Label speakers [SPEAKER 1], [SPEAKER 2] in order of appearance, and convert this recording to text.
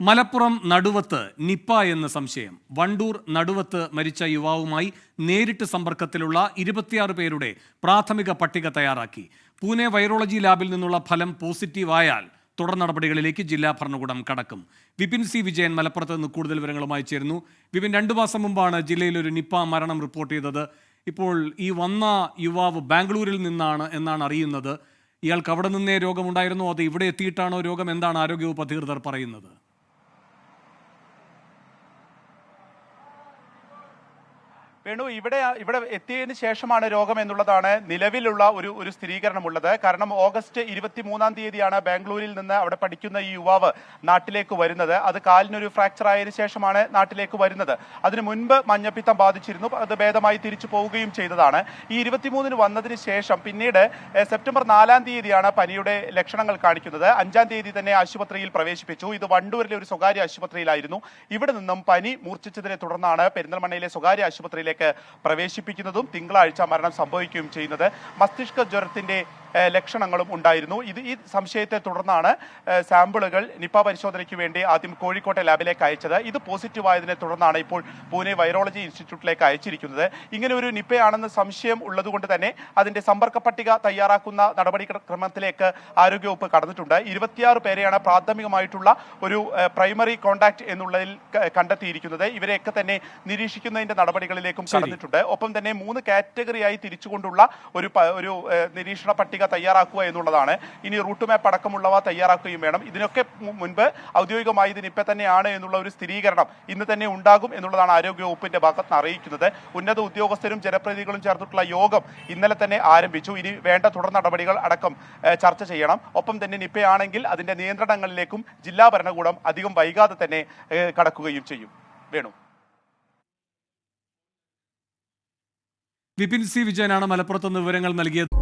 [SPEAKER 1] മലപ്പുറം നടുവത്ത് Nipah എന്ന സംശയം. വണ്ടൂർ നടുവത്ത് മരിച്ച യുവാവുമായി നേരിട്ട് സമ്പർക്കത്തിലുള്ള 26 പേരുടെ പ്രാഥമിക പട്ടിക തയ്യാറാക്കി. പൂനെ വൈറോളജി ലാബിൽ നിന്നുള്ള ഫലം പോസിറ്റീവായാൽ തുടർ നടപടികളിലേക്ക് ജില്ലാ ഭരണകൂടം കടക്കും. വിപിൻ സി വിജയൻ മലപ്പുറത്ത് നിന്ന് കൂടുതൽ വിവരങ്ങളുമായി ചേരുന്നു. വിപിൻ, 2 മാസം മുമ്പാണ് ജില്ലയിൽ ഒരു നിപ്പ മരണം റിപ്പോർട്ട് ചെയ്തത്. ഇപ്പോൾ ഈ വന്ന യുവാവ് ബാംഗ്ലൂരിൽ നിന്നാണ് എന്നാണ് അറിയുന്നത്. ഇയാൾക്ക് അവിടെ നിന്നേ രോഗമുണ്ടായിരുന്നോ അത് ഇവിടെ എത്തിയിട്ടാണോ രോഗം? എന്താണ് ആരോഗ്യവകുപ്പ് അധികൃതർ പറയുന്നത്?
[SPEAKER 2] വേണു, ഇവിടെ എത്തിയതിന് ശേഷമാണ് രോഗം എന്നുള്ളതാണ് നിലവിലുള്ള ഒരു സ്ഥിരീകരണമുള്ളത്. കാരണം ഓഗസ്റ്റ് 23-ാം തീയതിയാണ് ബാംഗ്ലൂരിൽ നിന്ന് അവിടെ പഠിക്കുന്ന ഈ യുവാവ് നാട്ടിലേക്ക് വരുന്നത്. അത് കാലിനൊരു ഫ്രാക്ചർ ആയതിനു ശേഷമാണ് നാട്ടിലേക്ക് വരുന്നത്. അതിനു മുൻപ് മഞ്ഞപ്പിത്തം ബാധിച്ചിരുന്നു, അത് ഭേദമായി തിരിച്ചു പോവുകയും ചെയ്തതാണ്. ഈ 23-ന് വന്നതിന് ശേഷം പിന്നീട് സെപ്റ്റംബർ 4-ാം തീയതിയാണ് പനിയുടെ ലക്ഷണങ്ങൾ കാണിക്കുന്നത്. 5-ാം തീയതി തന്നെ ആശുപത്രിയിൽ പ്രവേശിപ്പിച്ചു. ഇത് വണ്ടൂരിലെ ഒരു സ്വകാര്യ ആശുപത്രിയിലായിരുന്നു. ഇവിടെ നിന്നും പനി മൂർച്ഛിച്ചതിനെ തുടർന്നാണ് പെരിന്തൽമണ്ണയിലെ സ്വകാര്യ ആശുപത്രിയിലേക്ക് പ്രവേശിപ്പിക്കുന്നതും തിങ്കളാഴ്ച മരണം സംഭവിക്കുകയും ചെയ്യുന്നത്. മസ്തിഷ്ക ജ്വരത്തിന്റെ ലക്ഷണങ്ങളും ഉണ്ടായിരുന്നു. ഈ സംശയത്തെ തുടർന്നാണ് സാമ്പിളുകൾ നിപ്പ പരിശോധനയ്ക്ക് വേണ്ടി ആദ്യം കോഴിക്കോട്ടെ ലാബിലേക്ക് അയച്ചത്. ഇത് പോസിറ്റീവ് ആയതിനെ തുടർന്നാണ് ഇപ്പോൾ പൂനെ വൈറോളജി ഇൻസ്റ്റിറ്റ്യൂട്ടിലേക്ക് അയച്ചിരിക്കുന്നത്. ഇങ്ങനെ ഒരു നിപ്പയാണെന്ന് സംശയം ഉള്ളതുകൊണ്ട് തന്നെ അതിന്റെ സമ്പർക്ക പട്ടിക തയ്യാറാക്കുന്ന നടപടിക്രമത്തിലേക്ക് ആരോഗ്യവകുപ്പ് കടന്നിട്ടുണ്ട്. 26 പേരെയാണ് പ്രാഥമികമായിട്ടുള്ള ഒരു പ്രൈമറി കോണ്ടാക്ട് എന്നുള്ളതിൽ കണ്ടെത്തിയിരിക്കുന്നത്. ഇവരെയൊക്കെ തന്നെ നിരീക്ഷിക്കുന്നതിന്റെ നടപടികളിലേക്കും കടന്നിട്ടുണ്ട്. ഒപ്പം തന്നെ 3 കാറ്റഗറിയായി തിരിച്ചുകൊണ്ടുള്ള ഒരു നിരീക്ഷണ പട്ടിക തയ്യാറാക്കുക എന്നുള്ളതാണ്. ഇനി റൂട്ട് മാപ്പ് അടക്കമുള്ളവ തയ്യാറാക്കുകയും വേണം. ഇതിനൊക്കെ മുൻപ് ഔദ്യോഗികമായി ഇത് നിപ്പ തന്നെയാണ് എന്നുള്ള ഒരു സ്ഥിരീകരണം ഇന്ന് തന്നെ ഉണ്ടാകും എന്നുള്ളതാണ് ആരോഗ്യവകുപ്പിന്റെ ഭാഗത്ത് നിന്ന് അറിയിക്കുന്നത്. ഉന്നത ഉദ്യോഗസ്ഥരും ജനപ്രതിനിധികളും ചേർന്നിട്ടുള്ള യോഗം ഇന്നലെ തന്നെ ആരംഭിച്ചു. ഇനി വേണ്ട തുടർ നടപടികൾ അടക്കം ചർച്ച ചെയ്യണം. ഒപ്പം തന്നെ നിപ്പയാണെങ്കിൽ അതിന്റെ നിയന്ത്രണങ്ങളിലേക്കും ജില്ലാ ഭരണകൂടം അധികം വൈകാതെ തന്നെ കടക്കുകയും ചെയ്യും. വേണു.
[SPEAKER 1] വിപിൻ സി വിജയനാണ് മലപ്പുറത്ത് നിന്ന് വിവരങ്ങൾ നൽകിയത്.